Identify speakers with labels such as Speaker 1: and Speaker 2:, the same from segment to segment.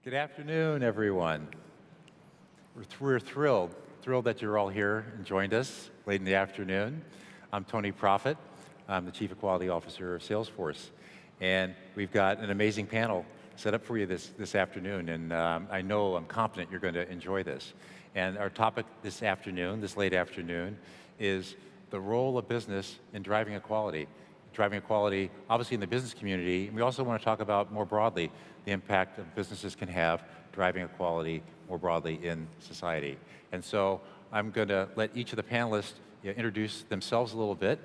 Speaker 1: Good afternoon, everyone. We're thrilled that you're all here and joined us late in the afternoon. I'm Tony Profit. I'm the Chief Equality Officer of Salesforce. And we've got an amazing panel set up for you this afternoon, and I'm confident you're going to enjoy this. And our topic this afternoon, this late afternoon, is the role of business in driving equality. Driving equality, obviously, in the business community. And we also want to talk about, more broadly, the impact that businesses can have driving equality more broadly in society. And so I'm going to let each of the panelists introduce themselves a little bit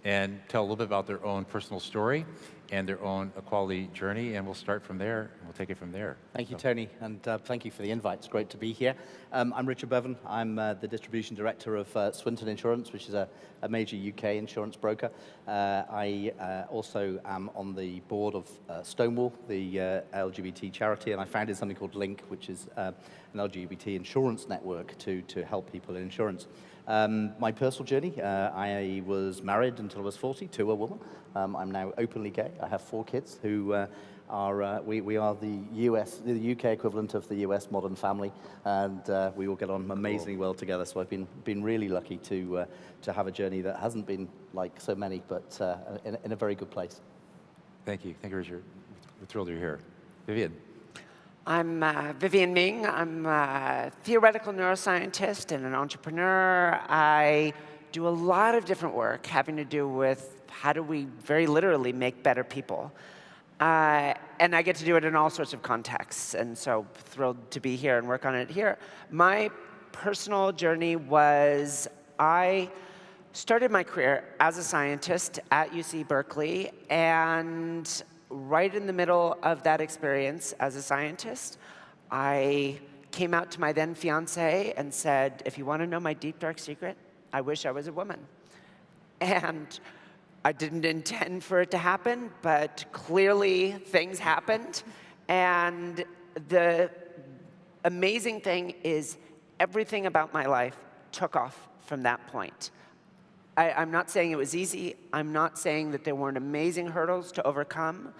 Speaker 1: and tell a little bit about their own personal story and their own equality journey, and we'll start from there, and we'll take it from there.
Speaker 2: Thank you, Tony, and thank you for the invite. It's great to be here. I'm Richard Bevan. I'm the Distribution Director of Swinton Insurance, which is a major UK insurance broker. I also am on the board of Stonewall, the LGBT charity, and I founded something called Link, which is an LGBT insurance network to help people in insurance. My personal journey, I was married until I was 40 to a woman. I'm now openly gay. I have 4 kids who we are the UK equivalent of the US Modern Family, and we all get on amazingly well together. So I've been really lucky to have a journey that hasn't been like so many, but in a very good place.
Speaker 1: Thank you, Richard. We're thrilled you're here. Vivian.
Speaker 3: I'm Vivian Ming. I'm a theoretical neuroscientist and an entrepreneur. I do a lot of different work having to do with how do we very literally make better people. And I get to do it in all sorts of contexts, and so thrilled to be here and work on it here. My personal journey was I started my career as a scientist at UC Berkeley, and right in the middle of that experience as a scientist, I came out to my then fiance and said, if you want to know my deep, dark secret, I wish I was a woman. And I didn't intend for it to happen, but clearly things happened. And the amazing thing is everything about my life took off from that point. I'm not saying it was easy. I'm not saying that there weren't amazing hurdles to overcome.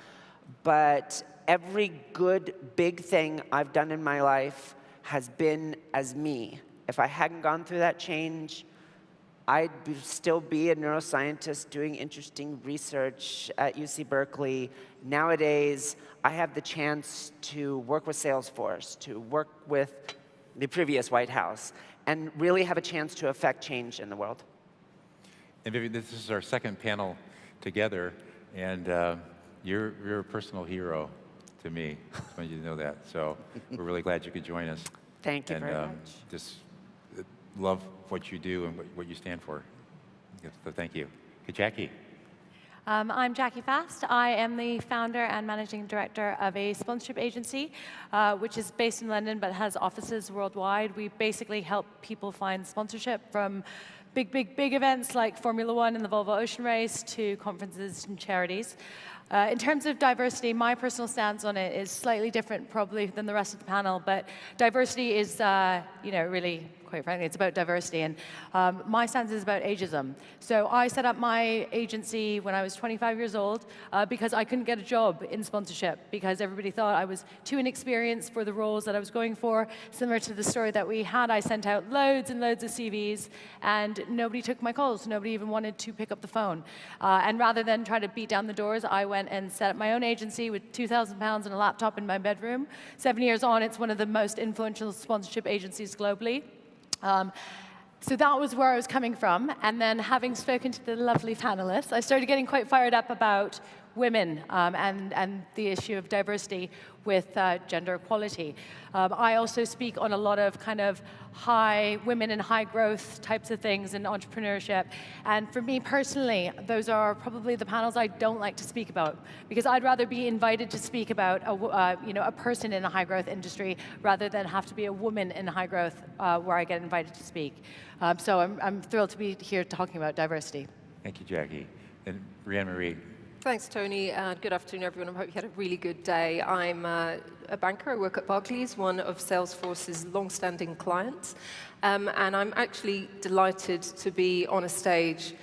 Speaker 3: But every good, big thing I've done in my life has been as me. If I hadn't gone through that change, I'd still be a neuroscientist doing interesting research at UC Berkeley. Nowadays, I have the chance to work with Salesforce, to work with the previous White House, and really have a chance to affect change in the world.
Speaker 1: And Vivian, this is our second panel together, and you're a personal hero to me. I just wanted you to know that. So we're really glad you could join us.
Speaker 3: Thank you very much.
Speaker 1: Just love what you do and what you stand for. So thank you. Okay, Jackie.
Speaker 4: I'm Jackie Fast. I am the founder and managing director of a sponsorship agency, which is based in London but has offices worldwide. We basically help people find sponsorship from big events like Formula One and the Volvo Ocean Race to conferences and charities. In terms of diversity, my personal stance on it is slightly different probably than the rest of the panel, but diversity is, really, quite frankly, it's about diversity, and my stance is about ageism. So I set up my agency when I was 25 years old because I couldn't get a job in sponsorship because everybody thought I was too inexperienced for the roles that I was going for. Similar to the story that we had, I sent out loads and loads of CVs, and nobody took my calls. Nobody even wanted to pick up the phone. And rather than try to beat down the doors, I went and set up my own agency with £2,000 and a laptop in my bedroom. 7 years on, it's one of the most influential sponsorship agencies globally. So that was where I was coming from. And then having spoken to the lovely panelists, I started getting quite fired up about women and the issue of diversity with gender equality. I also speak on a lot of kind of women in high growth types of things in entrepreneurship. And for me personally, those are probably the panels I don't like to speak about because I'd rather be invited to speak about a person in a high growth industry rather than have to be a woman in high growth where I get invited to speak. So I'm thrilled to be here talking about diversity.
Speaker 1: Thank you, Jackie. And Rianne Marie.
Speaker 5: Thanks, Tony. Good afternoon, everyone. I hope you had a really good day. I'm a banker. I work at Barclays, one of Salesforce's long-standing clients. And I'm actually delighted to be on a stage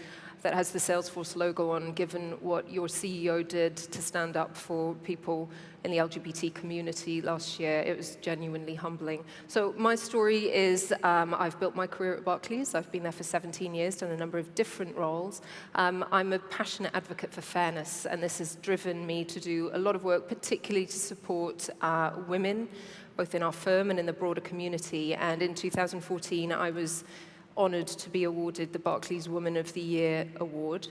Speaker 5: that has the Salesforce logo on, given what your CEO did to stand up for people in the LGBT community last year. It was genuinely humbling. So my story is I've built my career at Barclays. I've been there for 17 years, done a number of different roles. I'm a passionate advocate for fairness, and this has driven me to do a lot of work, particularly to support women, both in our firm and in the broader community. And in 2014, I was honored to be awarded the Barclays Woman of the Year award.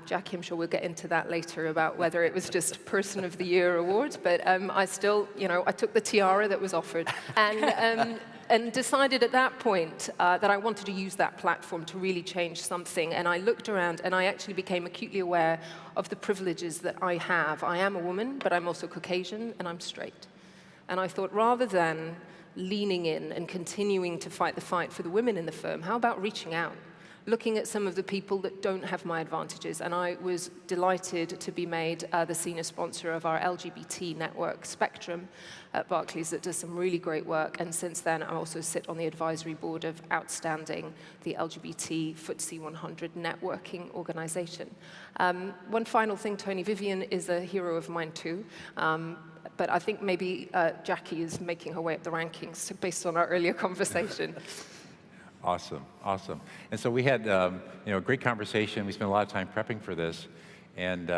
Speaker 5: Jackie, I'm sure we'll get into that later about whether it was just Person of the Year award, but I still, I took the tiara that was offered and decided at that point that I wanted to use that platform to really change something. And I looked around and I actually became acutely aware of the privileges that I have. I am a woman, but I'm also Caucasian and I'm straight. And I thought, rather than leaning in and continuing to fight the fight for the women in the firm, how about reaching out, looking at some of the people that don't have my advantages? And I was delighted to be made the senior sponsor of our LGBT network, Spectrum, at Barclays, that does some really great work. And since then, I also sit on the advisory board of Outstanding, the LGBT FTSE 100 networking organization. One final thing, Tony, Vivian is a hero of mine too. But I think maybe Jackie is making her way up the rankings based on our earlier conversation.
Speaker 1: Awesome, awesome. And so we had a great conversation. We spent a lot of time prepping for this. And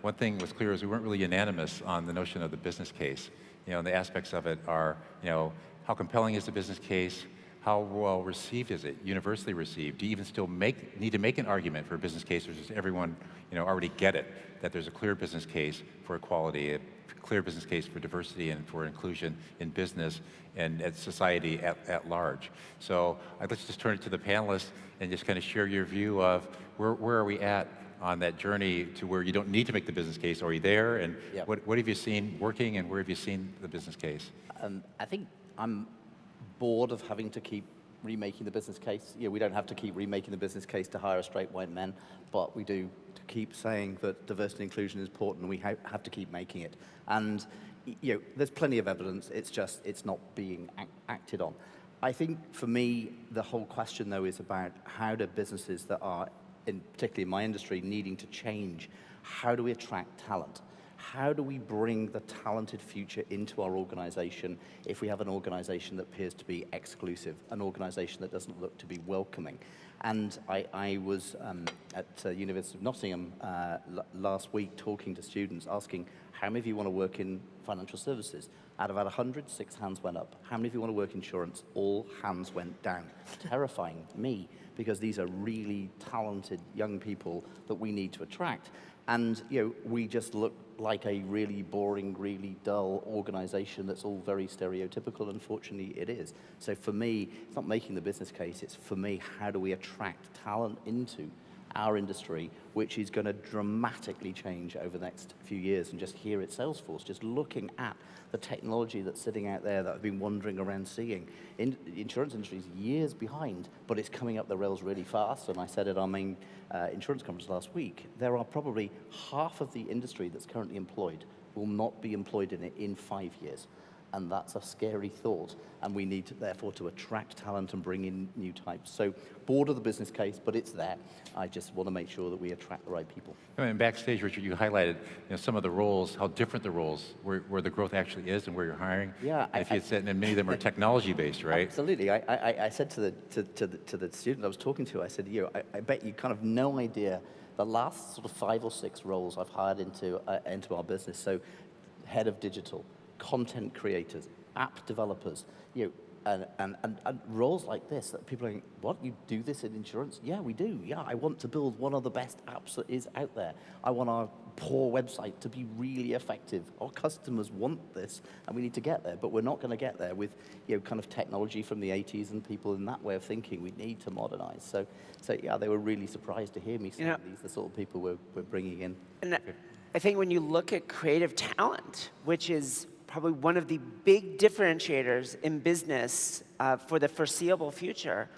Speaker 1: one thing was clear is we weren't really unanimous on the notion of the business case. And the aspects of it are, how compelling is the business case? How well received is it? Universally received? Do you even still need to make an argument for a business case, or does everyone already get it, that there's a clear business case for equality, a clear business case for diversity and for inclusion in business and at society at large? So let's just turn it to the panelists and just kind of share your view of where are we at on that journey to where you don't need to make the business case. Are you there? And
Speaker 2: Yep.
Speaker 1: what have you seen working, and where have you seen the business case?
Speaker 2: I think I'm bored of having to keep remaking the business case. We don't have to keep remaking the business case to hire straight white men, but we do to keep saying that diversity and inclusion is important, and we have to keep making it. And there's plenty of evidence. It's not being acted on. I think for me, the whole question though is about how do businesses that are, particularly in my industry, needing to change, how do we attract talent? How do we bring the talented future into our organization if we have an organization that appears to be exclusive, an organization that doesn't look to be welcoming? And I was at University of Nottingham last week talking to students, asking, how many of you want to work in financial services? Out of about 100, 6 hands went up. How many of you want to work in insurance? All hands went down. Terrifying me, because these are really talented young people that we need to attract. And we just look like a really boring, really dull organization that's all very stereotypical. Unfortunately, it is. So for me, it's not making the business case. It's for me, how do we attract talent into our industry, which is going to dramatically change over the next few years. And just here at Salesforce, just looking at the technology that's sitting out there that I've been wandering around seeing. The insurance industry is years behind, but it's coming up the rails really fast. And I said at our main insurance conference last week, there are probably half of the industry that's currently employed will not be employed in it in 5 years. And that's a scary thought. And we need, therefore, to attract talent and bring in new types. So, bored of the business case, but it's there. I just want to make sure that we attract the right people.
Speaker 1: And backstage, Richard, you highlighted some of the roles, how different the roles, where the growth actually is and where you're hiring.
Speaker 2: Yeah.
Speaker 1: And if you said, and many of them are technology-based, right?
Speaker 2: Absolutely. I said to the student I was talking to, I said, I bet you kind of no idea the last sort of 5 or 6 roles I've hired into our business. So, head of digital, content creators, app developers, and roles like this that people are going, what, you do this in insurance? Yeah, we do. Yeah, I want to build one of the best apps that is out there. I want our poor website to be really effective. Our customers want this, and we need to get there, but we're not going to get there with kind of technology from the 80s and people in that way of thinking. We need to modernize. So yeah, they were really surprised to hear me say these are the sort of people we're bringing in.
Speaker 3: And I think when you look at creative talent, which is probably one of the big differentiators in business for the foreseeable future,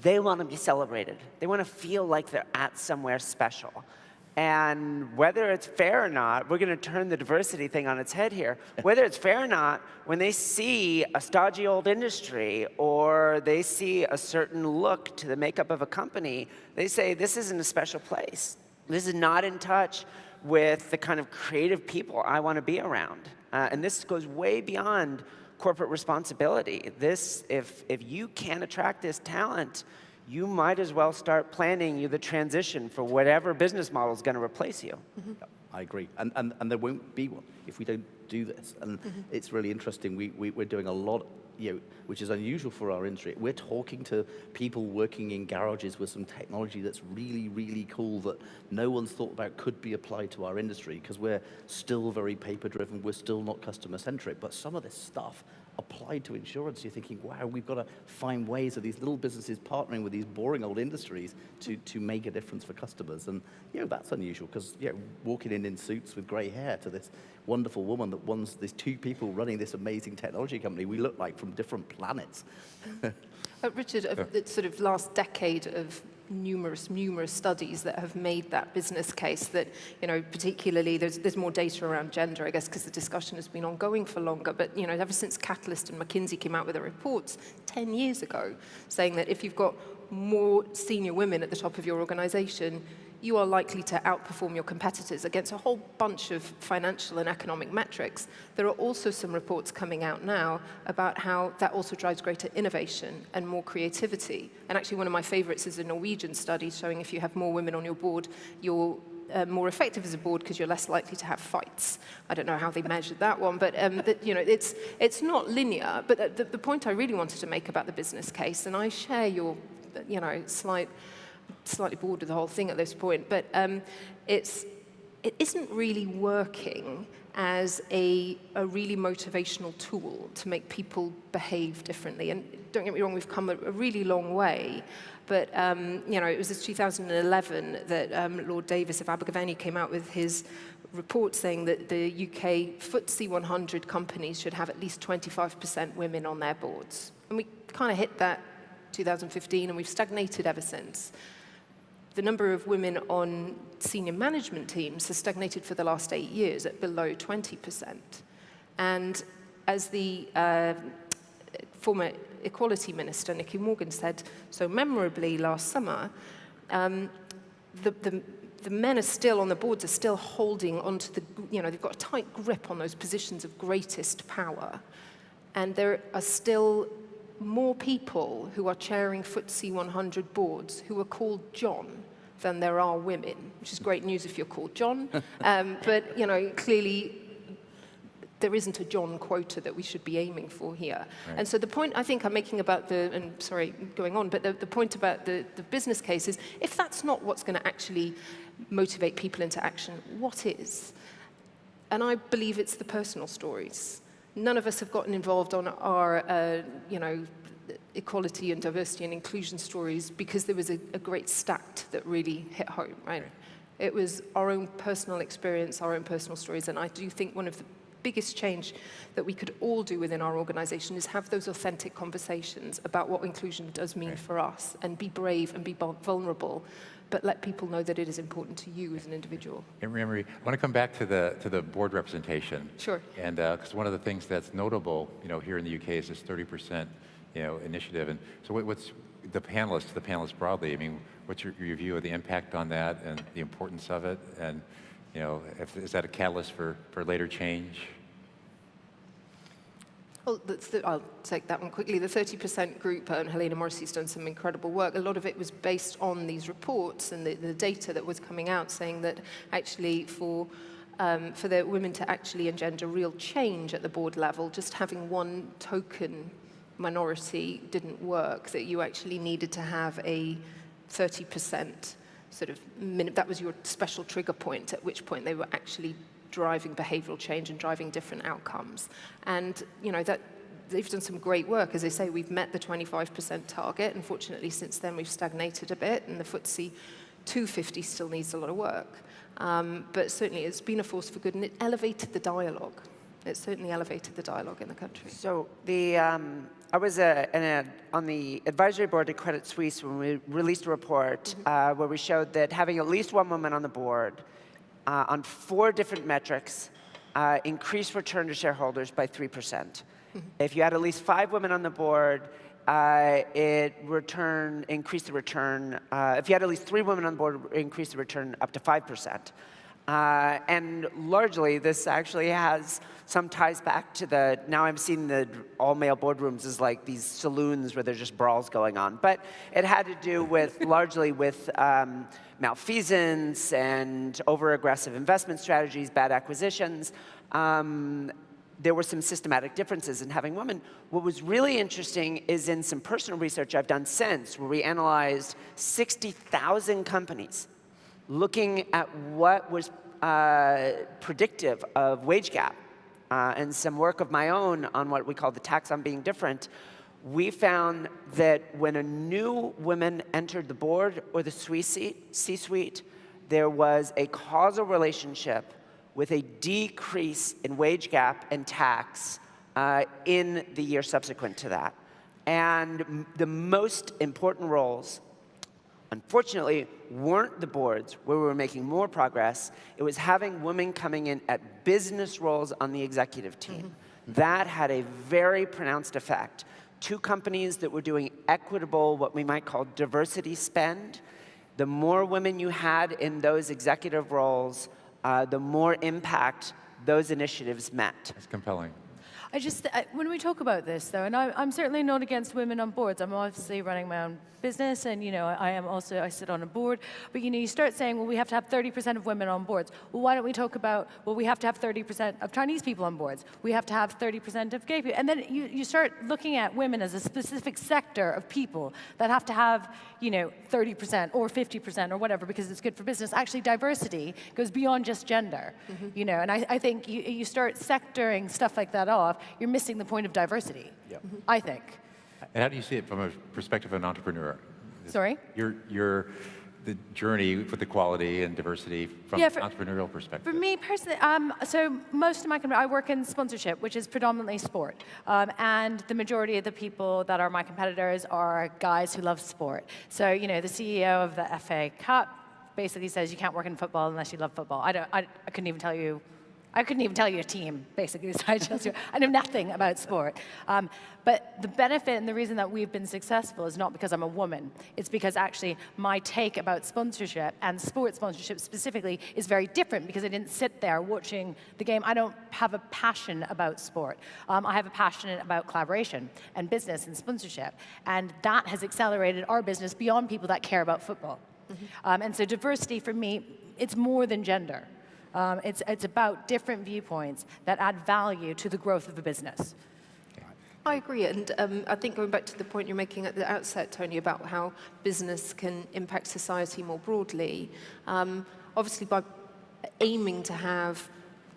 Speaker 3: they want to be celebrated. They want to feel like they're at somewhere special. And whether it's fair or not, we're going to turn the diversity thing on its head here. Whether it's fair or not, when they see a stodgy old industry or they see a certain look to the makeup of a company, they say, this isn't a special place. This is not in touch with the kind of creative people I want to be around. And this goes way beyond corporate responsibility. This, if you can attract this talent, you might as well start planning the transition for whatever business model is going to replace you.
Speaker 2: Yep, I agree. And there won't be one if we don't do this. And it's really interesting. We're doing a lot, which is unusual for our industry. We're talking to people working in garages with some technology that's really, really cool that no one's thought about could be applied to our industry because we're still very paper-driven. We're still not customer-centric. But some of this stuff applied to insurance, you're thinking, wow, we've got to find ways of these little businesses partnering with these boring old industries to make a difference for customers. And that's unusual because walking in suits with grey hair to this wonderful woman that runs these two people running this amazing technology company, we look like from different planets.
Speaker 5: Richard, the sort of last decade of numerous studies that have made that business case that, particularly there's more data around gender, I guess, because the discussion has been ongoing for longer. But, ever since Catalyst and McKinsey came out with their reports 10 years ago, saying that if you've got more senior women at the top of your organization, you are likely to outperform your competitors against a whole bunch of financial and economic metrics. There are also some reports coming out now about how that also drives greater innovation and more creativity. And actually one of my favorites is a Norwegian study showing if you have more women on your board, you're more effective as a board because you're less likely to have fights. I don't know how they measured that one, but it's not linear. But the point I really wanted to make about the business case, and I share your slightly bored with the whole thing at this point, but it isn't really working as a really motivational tool to make people behave differently. And don't get me wrong, we've come a really long way, but it was in 2011 that Lord Davis of Abergavenny came out with his report saying that the UK FTSE 100 companies should have at least 25% women on their boards. And we kind of hit that 2015, and we've stagnated ever since. The number of women on senior management teams has stagnated for the last 8 years at below 20%. And as the former Equality Minister, Nicky Morgan, said so memorably last summer, the men are still on the boards, are still holding onto they've got a tight grip on those positions of greatest power. And there are still more people who are chairing FTSE 100 boards who are called John than there are women, which is great news if you're called John. But, clearly there isn't a John quota that we should be aiming for here. Right. And so the point I think I'm making about going on, but the point about the business case is if that's not what's going to actually motivate people into action, what is? And I believe it's the personal stories. None of us have gotten involved on our, equality and diversity and inclusion stories because there was a great stat that really hit home, right? It was our own personal experience, our own personal stories, and I do think one of the biggest change that we could all do within our organization is have those authentic conversations about what inclusion does mean for us, and be brave and be vulnerable, but let people know that it is important to you as an individual.
Speaker 1: And Emery, I want to come back to the board representation.
Speaker 5: Sure.
Speaker 1: And because one of the things that's notable, here in the UK is this 30%, initiative. And so what's the panelists broadly? I mean, what's your view of the impact on that and the importance of it? And is that a catalyst for later change?
Speaker 5: Well, I'll take that one quickly. The 30% group, and Helena Morrissey's done some incredible work. A lot of it was based on these reports and the data that was coming out saying that actually for the women to actually engender real change at the board level, just having one token minority didn't work, that you actually needed to have a 30% sort of, that was your special trigger point, at which point they were actually driving behavioral change and driving different outcomes. And, that they've done some great work. As I say, we've met the 25% target. Unfortunately, since then, we've stagnated a bit, and the FTSE 250 still needs a lot of work. But certainly, it's been a force for good, and it elevated the dialogue. It certainly elevated the dialogue in the country.
Speaker 3: So I was on the advisory board at Credit Suisse when we released a report where we showed that having at least one woman on the board on 4 different metrics increased return to shareholders by 3%. If you had at least 5 women on the board, it increased the return. If you had at least 3 women on the board, it increased the return up to 5%. And largely, this actually has some ties back to now I'm seeing the all-male boardrooms as like these saloons where there's just brawls going on. But it had to do with, largely with malfeasance and over-aggressive investment strategies, bad acquisitions. There were some systematic differences in having women. What was really interesting is in some personal research I've done since, where we analyzed 60,000 companies, looking at what was predictive of wage gap, and some work of my own on what we call the tax on being different, we found that when a new woman entered the board or the C-suite, there was a causal relationship with a decrease in wage gap and tax in the year subsequent to that. And the most important roles, unfortunately, weren't the boards where we were making more progress. It was having women coming in at business roles on the executive team. That had a very pronounced effect. 2 companies that were doing equitable, what we might call diversity spend, the more women you had in those executive roles, the more impact those initiatives meant.
Speaker 1: That's compelling.
Speaker 4: When we talk about this, though, and I'm certainly not against women on boards. I'm obviously running my own business, and I sit on a board. But you start saying, well, we have to have 30% of women on boards. Well, why don't we talk about, well, we have to have 30% of Chinese people on boards. We have to have 30% of gay people, and then you start looking at women as a specific sector of people that have to have 30% or 50% or whatever because it's good for business. Actually, diversity goes beyond just gender. And I think you start sectoring stuff like that off. You're missing the point of diversity, I think.
Speaker 1: And how do you see it from a perspective of an entrepreneur?
Speaker 4: Sorry?
Speaker 1: The journey with equality and diversity from an entrepreneurial perspective.
Speaker 4: For me personally, so most of my company, I work in sponsorship, which is predominantly sport. And the majority of the people that are my competitors are guys who love sport. So, the CEO of the FA Cup basically says you can't work in football unless you love football. I couldn't even tell you. I couldn't even tell you a team, basically. I know nothing about sport. But the benefit and the reason that we've been successful is not because I'm a woman. It's because actually my take about sponsorship and sports sponsorship specifically is very different because I didn't sit there watching the game. I don't have a passion about sport. I have a passion about collaboration and business and sponsorship. And that has accelerated our business beyond people that care about football. And so diversity for me, it's more than gender. It's about different viewpoints that add value to the growth of a business.
Speaker 5: I agree, and I think going back to the point you're making at the outset, Tony, about how business can impact society more broadly, obviously by aiming to have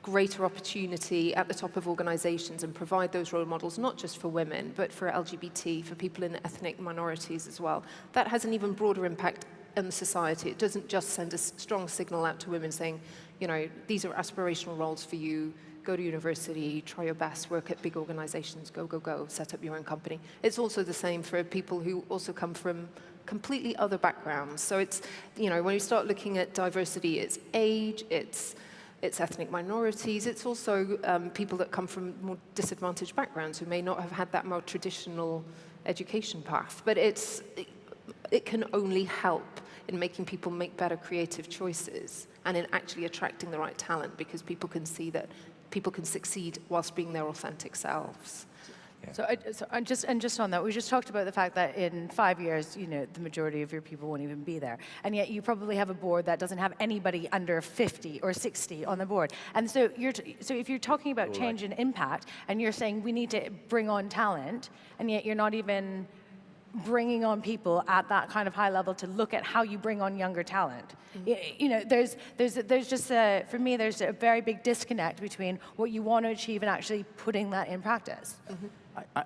Speaker 5: greater opportunity at the top of organizations and provide those role models, not just for women, but for LGBT, for people in ethnic minorities as well, that has an even broader impact on society. It doesn't just send a strong signal out to women saying, these are aspirational roles for you, go to university, try your best, work at big organizations, go, set up your own company. It's also the same for people who also come from completely other backgrounds. So it's, when you start looking at diversity, it's age, it's ethnic minorities, it's also people that come from more disadvantaged backgrounds who may not have had that more traditional education path. But it can only help in making people make better creative choices and in actually attracting the right talent because people can see that people can succeed whilst being their authentic selves.
Speaker 4: Yeah. Just on that, we just talked about the fact that in 5 years, the majority of your people won't even be there. And yet you probably have a board that doesn't have anybody under 50 or 60 on the board. And so if you're talking about change and impact and you're saying we need to bring on talent, and yet you're not even bringing on people at that kind of high level to look at how you bring on younger talent. There's just for me, there's a very big disconnect between what you want to achieve and actually putting that in practice.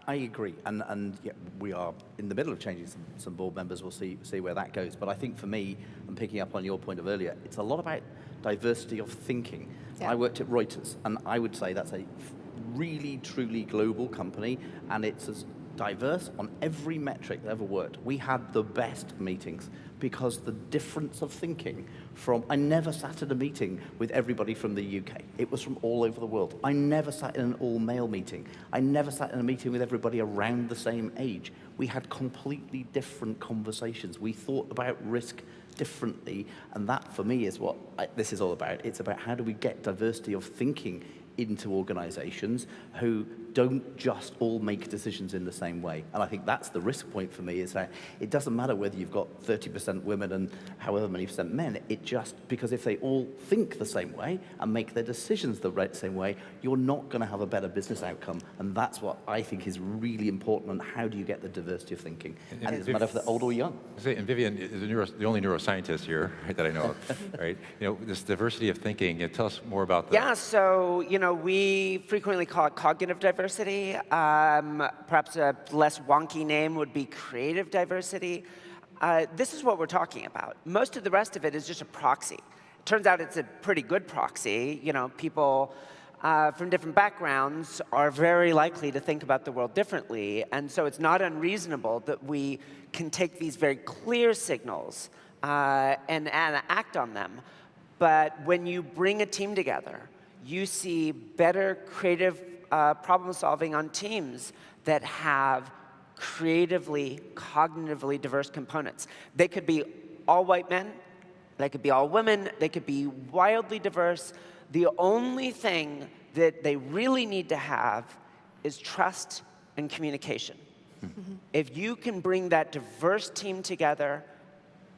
Speaker 2: I agree, and yeah, we are in the middle of changing some board members. We'll see where that goes. But I think for me, and picking up on your point of earlier, it's a lot about diversity of thinking. Yeah. I worked at Reuters, and I would say that's a really, truly global company, and it's as diverse on every metric that ever worked. We had the best meetings because the difference of thinking from, I never sat at a meeting with everybody from the UK. It was from all over the world. I never sat in an all-male meeting. I never sat in a meeting with everybody around the same age. We had completely different conversations. We thought about risk differently, and that for me is what this is all about. It's about how do we get diversity of thinking into organizations who don't just all make decisions in the same way. And I think that's the risk point for me, is that it doesn't matter whether you've got 30% women and however many percent men, it just, because if they all think the same way and make their decisions the same way, you're not going to have a better business outcome. And that's what I think is really important, and how do you get the diversity of thinking? And it doesn't matter if they're old or young.
Speaker 1: And Vivian is the only neuroscientist here, right, that I know of, right? This diversity of thinking, tell us more about that.
Speaker 3: Yeah, so, we frequently call it cognitive diversity. Perhaps a less wonky name would be creative diversity. This is what we're talking about. Most of the rest of it is just a proxy. It turns out it's a pretty good proxy. People from different backgrounds are very likely to think about the world differently, and so it's not unreasonable that we can take these very clear signals and act on them. But when you bring a team together, you see better creative problem solving on teams that have creatively, cognitively diverse components. They could be all white men, they could be all women, they could be wildly diverse. The only thing that they really need to have is trust and communication. Mm-hmm. If you can bring that diverse team together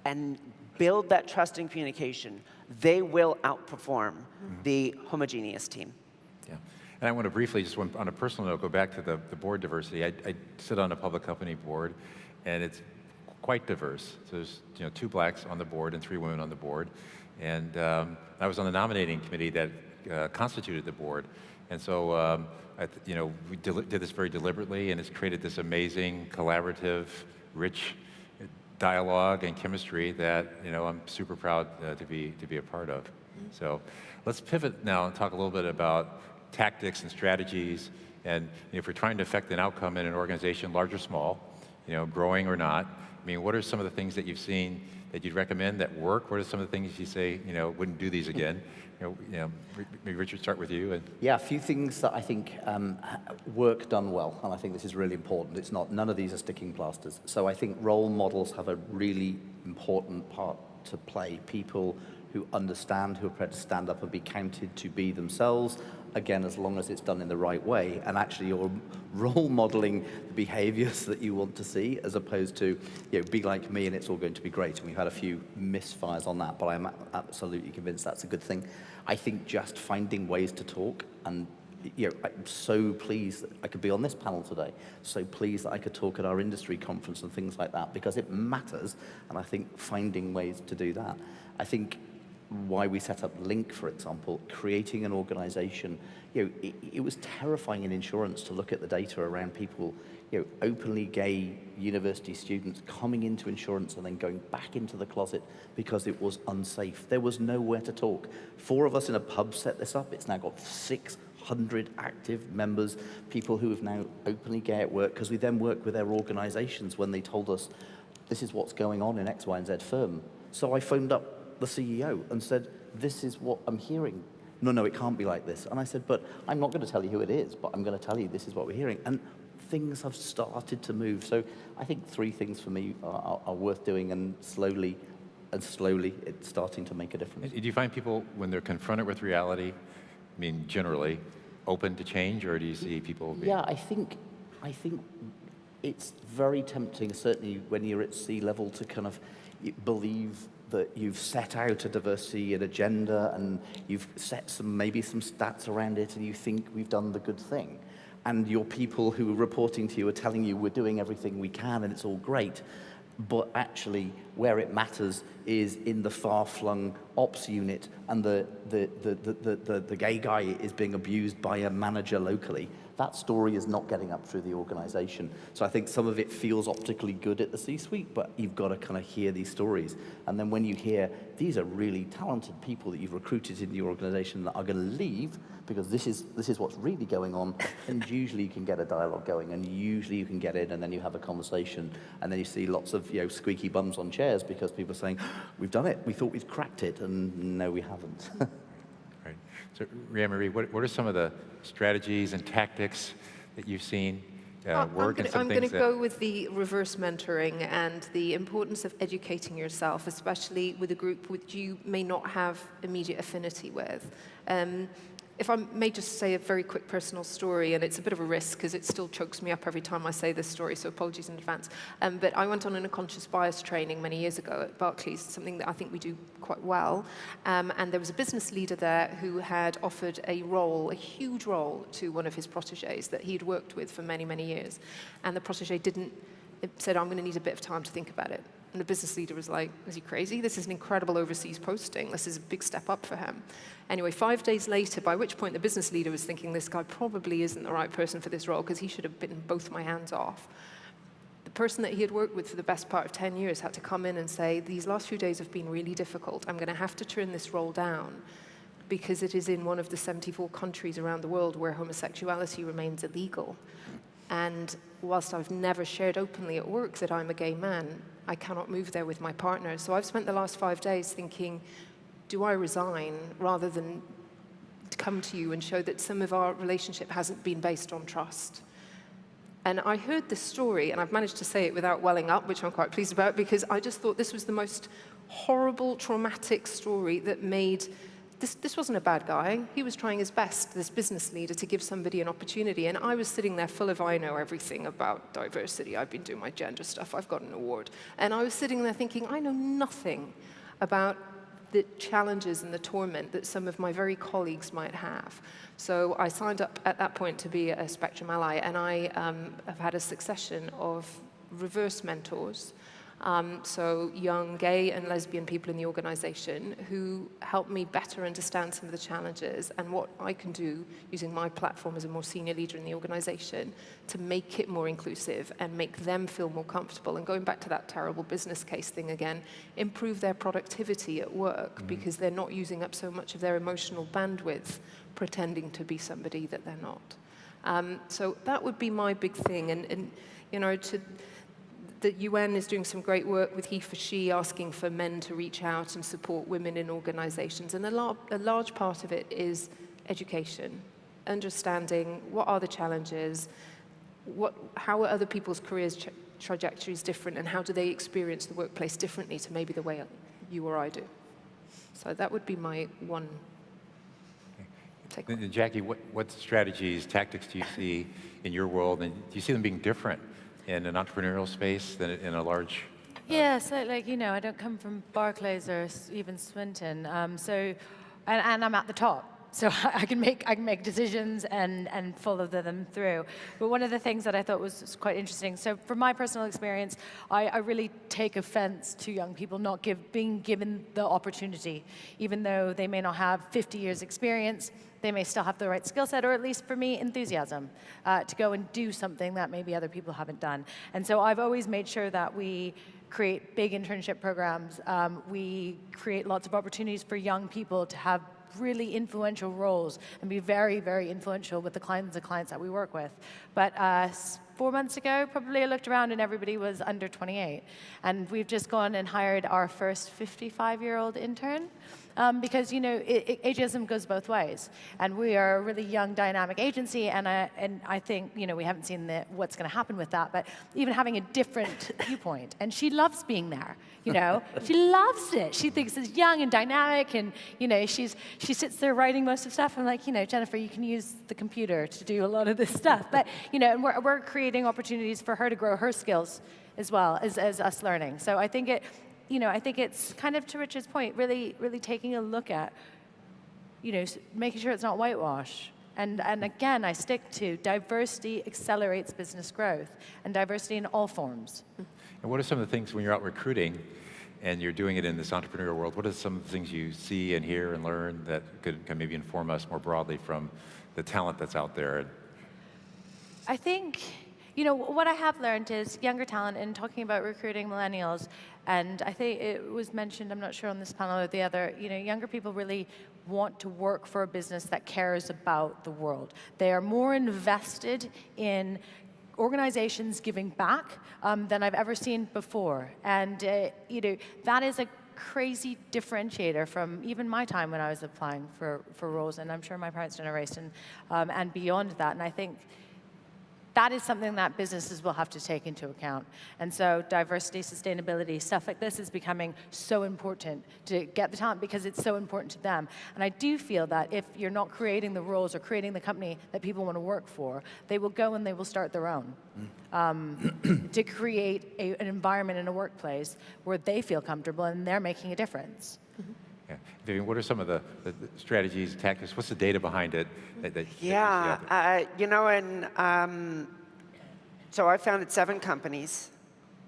Speaker 3: and build that trust and communication, they will outperform the homogeneous team.
Speaker 1: Yeah, and I want to briefly, just on a personal note, go back to the board diversity. I sit on a public company board, and it's quite diverse. So there's 2 blacks on the board and 3 women on the board, and I was on the nominating committee that constituted the board, and so we did this very deliberately, and it's created this amazing, collaborative, rich dialogue and chemistry that I'm super proud to be a part of. So let's pivot now and talk a little bit about tactics and strategies, and if we're trying to affect an outcome in an organization, large or small, growing or not. What are some of the things that you've seen that you'd recommend that work? What are some of the things you say wouldn't do these again? Maybe Richard, start with you.
Speaker 2: Yeah, a few things that I think work done well, and I think this is really important. None of these are sticking plasters. So I think role models have a really important part to play. People who understand, who are prepared to stand up and be counted to be themselves, again, as long as it's done in the right way, and actually you're role modeling the behaviors that you want to see, as opposed to, be like me and it's all going to be great. And we've had a few misfires on that, but I'm absolutely convinced that's a good thing. I think just finding ways to talk, and I'm so pleased that I could be on this panel today, so pleased that I could talk at our industry conference and things like that, because it matters, and I think finding ways to do that. I think why we set up Link, for example, creating an organization, it was terrifying in insurance to look at the data around people, openly gay university students coming into insurance and then going back into the closet because it was unsafe. There was nowhere to talk. 4 of us in a pub set this up. It's now got 600 active members, people who have now openly gay at work, because we then work with their organizations when they told us, this is what's going on in X, Y, and Z firm. So I phoned up the CEO and said, this is what I'm hearing. No, it can't be like this. And I said, but I'm not going to tell you who it is, but I'm going to tell you this is what we're hearing. And things have started to move. So I think 3 things for me are worth doing, and slowly it's starting to make a difference.
Speaker 1: Do you find people, when they're confronted with reality, generally, open to change, or do you see people being...
Speaker 2: Yeah, I think it's very tempting, certainly when you're at C-level, to kind of believe that you've set out a diversity and agenda, and you've set maybe some stats around it, and you think we've done the good thing. And your people who are reporting to you are telling you we're doing everything we can and it's all great. But actually, where it matters is in the far-flung ops unit, and the gay guy is being abused by a manager locally. that story is not getting up through the organization. So I think some of it feels optically good at the C-suite, but you've got to kind of hear these stories. And then when you hear, these are really talented people that you've recruited into your organization that are going to leave because this is what's really going on, and usually you can get a dialogue going, and usually you can get in, and then you have a conversation, and then you see lots of squeaky bums on chairs because people are saying, we've done it, we thought we'd cracked it, and no, we haven't.
Speaker 1: Right. So, Ria-Marie, what are some of the strategies and tactics that you've seen work and some
Speaker 5: I'm
Speaker 1: things
Speaker 5: going to go with the reverse mentoring and the importance of educating yourself, especially with a group which you may not have immediate affinity with. If I may just say a very quick personal story, and it's a bit of a risk because it still chokes me up every time I say this story, so apologies in advance. But I went on an unconscious bias training many years ago at Barclays, something that I think we do quite well. And there was a business leader there who had offered a role, a huge role, to one of his protégés that he'd worked with for many, many years. And the protégé said, I'm going to need a bit of time to think about it. And the business leader was like, is he crazy? This is an incredible overseas posting. This is a big step up for him. Anyway, 5 days later, by which point the business leader was thinking, this guy probably isn't the right person for this role because he should have bitten both my hands off. The person that he had worked with for the best part of 10 years had to come in and say, these last few days have been really difficult. I'm going to have to turn this role down because it is in one of the 74 countries around the world where homosexuality remains illegal. And whilst I've never shared openly at work that I'm a gay man, I cannot move there with my partner. So I've spent the last 5 days thinking, do I resign rather than come to you and show that some of our relationship hasn't been based on trust? And I heard this story, and I've managed to say it without welling up, which I'm quite pleased about, because I just thought this was the most horrible, traumatic story that made... This wasn't a bad guy. He was trying his best, this business leader, to give somebody an opportunity. And I was sitting there full of, I know everything about diversity. I've been doing my gender stuff. I've got an award. And I was sitting there thinking, I know nothing about the challenges and the torment that some of my very colleagues might have. So I signed up at that point to be a Spectrum ally. And I have had a succession of reverse mentors. So young gay and lesbian people in the organization who help me better understand some of the challenges and what I can do using my platform as a more senior leader in the organization to make it more inclusive and make them feel more comfortable. And going back to that terrible business case thing again, improve their productivity at work because they're not using up so much of their emotional bandwidth pretending to be somebody that they're not. So that would be my big thing. And the UN is doing some great work with he for she, asking for men to reach out and support women in organizations. And a large part of it is education, understanding what are the challenges, how are other people's careers trajectories different, and how do they experience the workplace differently to maybe the way you or I do. So that would be my one take.
Speaker 1: And Jackie, what strategies, tactics do you see in your world, and do you see them being different in an entrepreneurial space than in a large...
Speaker 4: Yeah, so I don't come from Barclays or even Swinton, and I'm at the top. So I can make decisions and follow them through. But one of the things that I thought was quite interesting, so from my personal experience, I really take offense to young people not being given the opportunity, even though they may not have 50 years experience. They may still have the right skill set, or at least for me, enthusiasm, to go and do something that maybe other people haven't done. And so I've always made sure that we create big internship programs. We create lots of opportunities for young people to have really influential roles and be very, very influential with the clients that we work with. But 4 months ago, probably I looked around and everybody was under 28. And we've just gone and hired our first 55-year-old intern. Because ageism goes both ways, and we are a really young, dynamic agency, and I think we haven't seen what's going to happen with that, but even having a different viewpoint, and she loves being there. She loves it. She thinks it's young and dynamic, and she sits there writing most of the stuff. I'm like, Jennifer, you can use the computer to do a lot of this stuff, but and we're creating opportunities for her to grow her skills as well as us learning. So I think I think it's kind of to Richard's point, really, really taking a look at, making sure it's not whitewash. And again, I stick to diversity accelerates business growth, and diversity in all forms.
Speaker 1: And what are some of the things when you're out recruiting and you're doing it in this entrepreneurial world, what are some of the things you see and hear and learn that can maybe inform us more broadly from the talent that's out there?
Speaker 4: I think, what I have learned is younger talent, in talking about recruiting millennials, and I think it was mentioned, I'm not sure on this panel or the other, younger people really want to work for a business that cares about the world. They are more invested in organizations giving back than I've ever seen before. And that is a crazy differentiator from even my time when I was applying for roles, and I'm sure my parents' generation, and beyond that. And I think that is something that businesses will have to take into account. And so diversity, sustainability, stuff like this is becoming so important to get the talent because it's so important to them. And I do feel that if you're not creating the roles or creating the company that people want to work for, they will go and they will start their own to create an environment in a workplace where they feel comfortable and they're making a difference.
Speaker 1: Yeah. Vivian, what are some of the strategies, tactics? What's the data behind it?
Speaker 3: Yeah, so I founded 7 companies,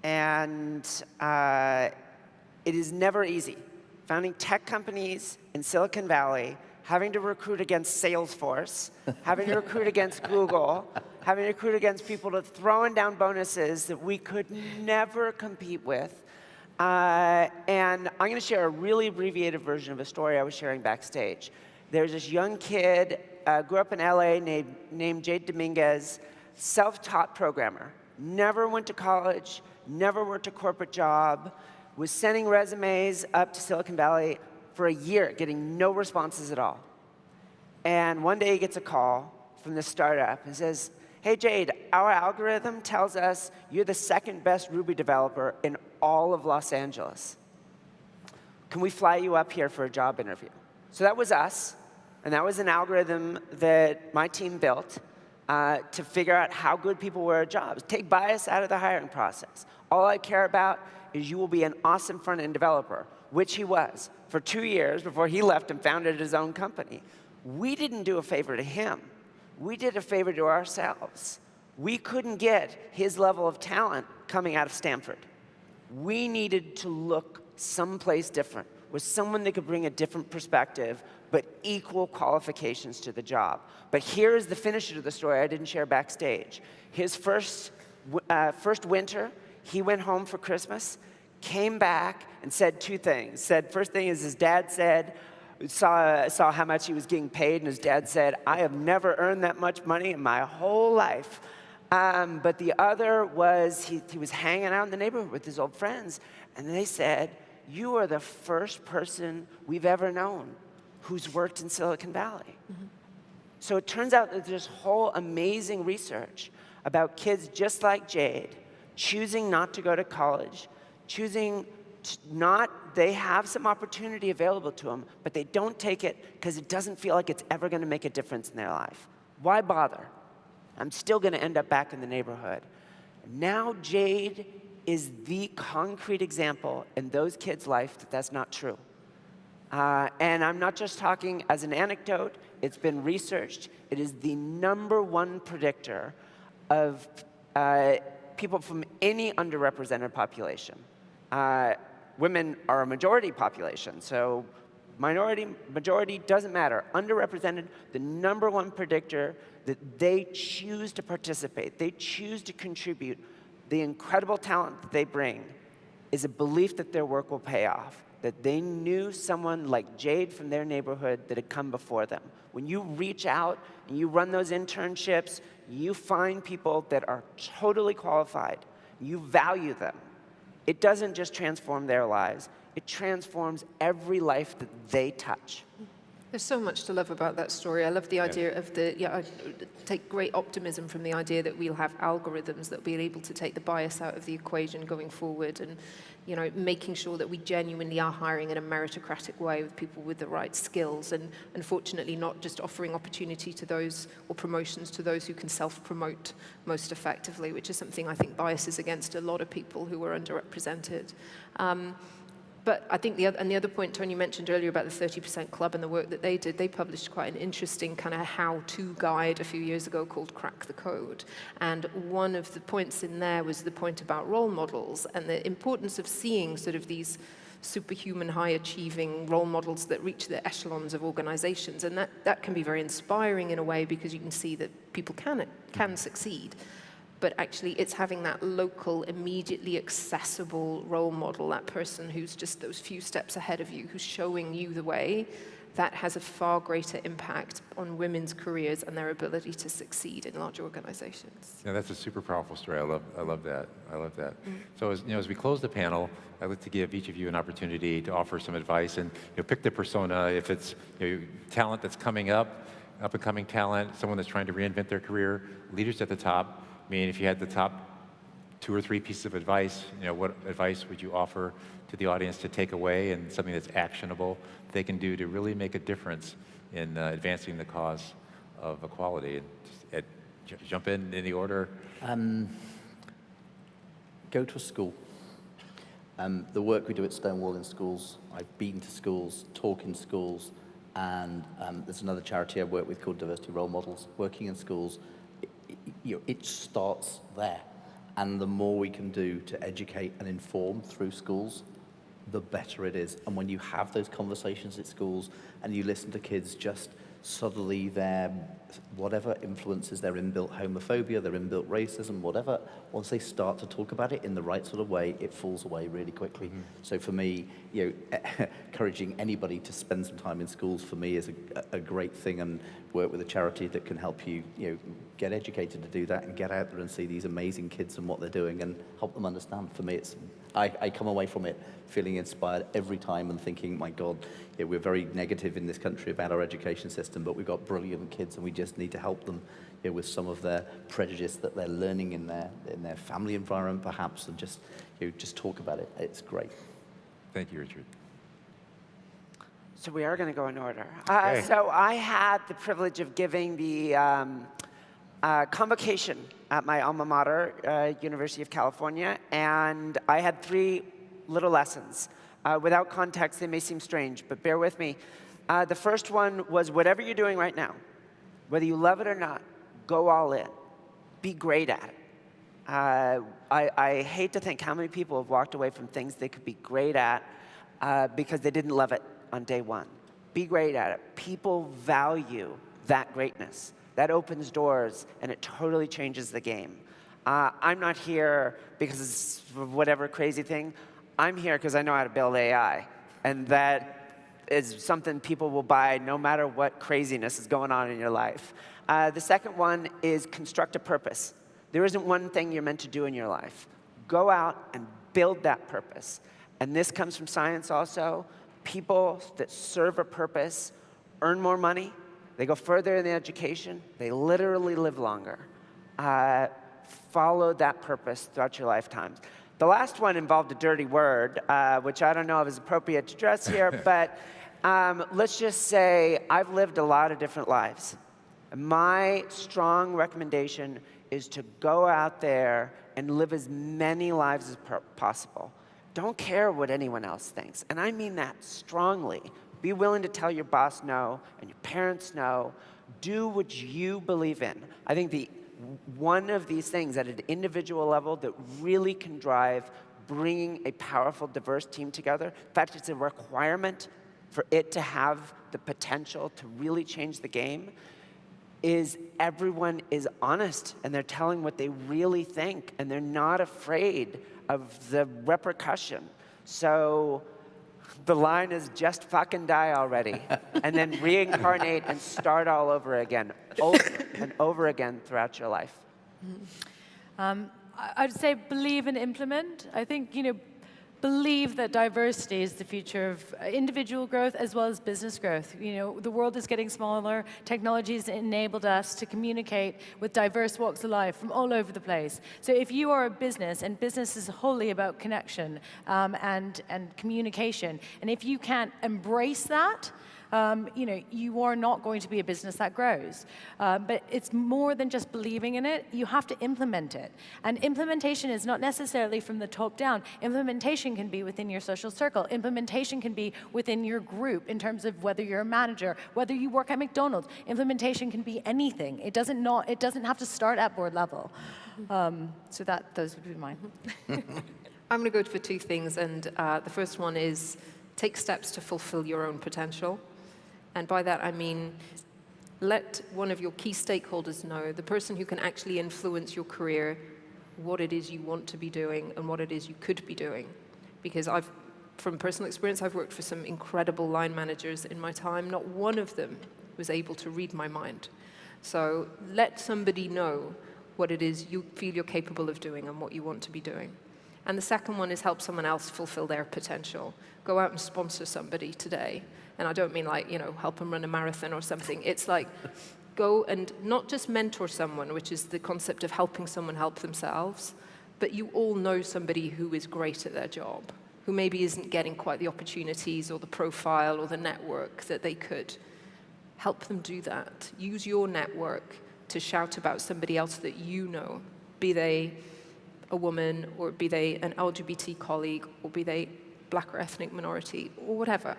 Speaker 3: and it is never easy. Founding tech companies in Silicon Valley, having to recruit against Salesforce, having to recruit against Google, having to recruit against people to throwing down bonuses that we could never compete with. And I'm going to share a really abbreviated version of a story I was sharing backstage. There's this young kid, grew up in LA, named Jade Dominguez, self-taught programmer. Never went to college, never worked a corporate job, was sending resumes up to Silicon Valley for a year, getting no responses at all. And one day he gets a call from this startup and says, "Hey Jade, our algorithm tells us you're the 2nd best Ruby developer in all of Los Angeles. Can we fly you up here for a job interview?" So that was us, and that was an algorithm that my team built to figure out how good people were at jobs. Take bias out of the hiring process. All I care about is you will be an awesome front-end developer, which he was for 2 years before he left and founded his own company. We didn't do a favor to him. We did a favor to ourselves. We couldn't get his level of talent coming out of Stanford. We needed to look someplace different, with someone that could bring a different perspective, but equal qualifications to the job. But here is the finisher to the story I didn't share backstage. His first winter, he went home for Christmas, came back, and said 2 things. First thing is his dad saw how much he was getting paid, and his dad said, "I have never earned that much money in my whole life." But the other was he was hanging out in the neighborhood with his old friends, and they said, "You are the first person we've ever known who's worked in Silicon Valley." So it turns out that there's whole amazing research about kids just like Jade choosing not to go to college, they have some opportunity available to them, but they don't take it because it doesn't feel like it's ever going to make a difference in their life. Why bother? I'm still going to end up back in the neighborhood. Now Jade is the concrete example in those kids' life that that's not true. And I'm not just talking as an anecdote. It's been researched. It is the #1 predictor of people from any underrepresented population. Women are a majority population, so minority, majority, doesn't matter. Underrepresented, the #1 predictor that they choose to participate, they choose to contribute, the incredible talent that they bring is a belief that their work will pay off, that they knew someone like Jade from their neighborhood that had come before them. When you reach out and you run those internships, you find people that are totally qualified. You value them. It doesn't just transform their lives, it transforms every life that they touch.
Speaker 5: There's so much to love about that story. I love the idea of I take great optimism from the idea that we'll have algorithms that will be able to take the bias out of the equation going forward, and making sure that we genuinely are hiring in a meritocratic way with people with the right skills, and unfortunately not just offering opportunity to those or promotions to those who can self-promote most effectively, which is something I think biases against a lot of people who are underrepresented. But I think the other point Tony mentioned earlier about the 30% Club and the work that they did, they published quite an interesting kind of how-to guide a few years ago called Crack the Code. And one of the points in there was the point about role models and the importance of seeing sort of these superhuman, high-achieving role models that reach the echelons of organizations. And that can be very inspiring in a way, because you can see that people can succeed. But actually, it's having that local, immediately accessible role model, that person who's just those few steps ahead of you, who's showing you the way, that has a far greater impact on women's careers and their ability to succeed in large organizations.
Speaker 1: Yeah, that's a super powerful story. I love that. I love that. So as we close the panel, I'd like to give each of you an opportunity to offer some advice, and pick the persona. If it's talent that's coming up and coming talent, someone that's trying to reinvent their career, leaders at the top. I mean, if you had the top 2 or 3 pieces of advice, what advice would you offer to the audience to take away, and something that's actionable they can do to really make a difference in advancing the cause of equality? And just jump in the order.
Speaker 2: Go to a school. The work we do at Stonewall in schools, I've been to schools, talk in schools, and there's another charity I work with called Diversity Role Models. Working in schools, it starts there. And the more we can do to educate and inform through schools, the better it is. And when you have those conversations at schools and you listen to kids just subtly, their whatever influences their inbuilt homophobia, their inbuilt racism, whatever, once they start to talk about it in the right sort of way, it falls away really quickly. So for me, encouraging anybody to spend some time in schools for me is a great thing, and work with a charity that can help you, get educated to do that and get out there and see these amazing kids and what they're doing and help them understand. For me, I come away from it feeling inspired every time and thinking, my God, we're very negative in this country about our education system, but we've got brilliant kids and we just need to help them with some of their prejudice that they're learning in their family environment perhaps, and just talk about it. It's great.
Speaker 1: Thank you, Richard.
Speaker 3: So we are going to go in order.
Speaker 1: Okay.
Speaker 3: So I had the privilege of giving the convocation at my alma mater, University of California, and I had 3 little lessons. Without context, they may seem strange, but bear with me. The first one was, whatever you're doing right now, whether you love it or not, go all in. Be great at it. I hate to think how many people have walked away from things they could be great at because they didn't love it on day one. Be great at it. People value that greatness. That opens doors, and it totally changes the game. I'm not here because of whatever crazy thing. I'm here because I know how to build AI, and that is something people will buy no matter what craziness is going on in your life. The second one is construct a purpose. There isn't one thing you're meant to do in your life. Go out and build that purpose. And this comes from science also. People that serve a purpose earn more money. They go further in their education. They literally live longer. Follow that purpose throughout your lifetimes. The last one involved a dirty word, which I don't know if is appropriate to address here, but let's just say I've lived a lot of different lives. My strong recommendation is to go out there and live as many lives as possible. Don't care what anyone else thinks, and I mean that strongly. Be willing to tell your boss no and your parents no. Do what you believe in. I think one of these things at an individual level that really can drive bringing a powerful, diverse team together, in fact, it's a requirement for it to have the potential to really change the game, is everyone is honest and they're telling what they really think and they're not afraid of the repercussion. So the line is just fucking die already and then reincarnate and start all over again, over and over again throughout your life.
Speaker 4: I'd say believe and implement. I think, believe that diversity is the future of individual growth as well as business growth. The world is getting smaller. Technology has enabled us to communicate with diverse walks of life from all over the place. So if you are a business, and business is wholly about connection and communication, and if you can't embrace that, you are not going to be a business that grows. But it's more than just believing in it. You have to implement it. And implementation is not necessarily from the top down. Implementation can be within your social circle. Implementation can be within your group in terms of whether you're a manager, whether you work at McDonald's. Implementation can be anything. It doesn't have to start at board level. So those would be mine.
Speaker 5: I'm going to go for two things, and the first one is take steps to fulfill your own potential. And by that I mean let one of your key stakeholders know, the person who can actually influence your career, what it is you want to be doing and what it is you could be doing. Because from personal experience, I've worked for some incredible line managers in my time. Not one of them was able to read my mind. So let somebody know what it is you feel you're capable of doing and what you want to be doing. And the second one is help someone else fulfill their potential. Go out and sponsor somebody today. And I don't mean like, help them run a marathon or something. It's like, go and not just mentor someone, which is the concept of helping someone help themselves, but you all know somebody who is great at their job, who maybe isn't getting quite the opportunities or the profile or the network that they could. Help them do that. Use your network to shout about somebody else that you know, be they a woman, or be they an LGBT colleague, or be they black or ethnic minority, or whatever.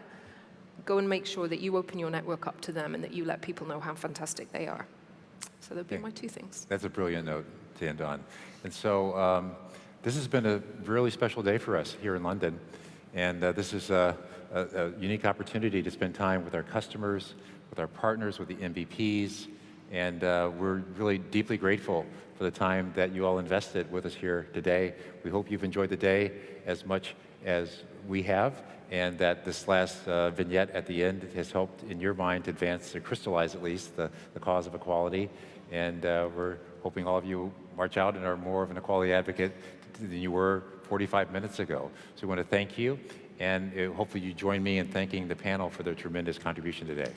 Speaker 5: Go and make sure that you open your network up to them and that you let people know how fantastic they are. So that'd be my two things.
Speaker 1: That's a brilliant note to end on. And so this has been a really special day for us here in London. And this is a unique opportunity to spend time with our customers, with our partners, with the MVPs. And we're really deeply grateful for the time that you all invested with us here today. We hope you've enjoyed the day as much as we have, and that this last vignette at the end has helped in your mind to advance, to crystallize at least, the cause of equality. And we're hoping all of you march out and are more of an equality advocate than you were 45 minutes ago. So we want to thank you, and hopefully you join me in thanking the panel for their tremendous contribution today.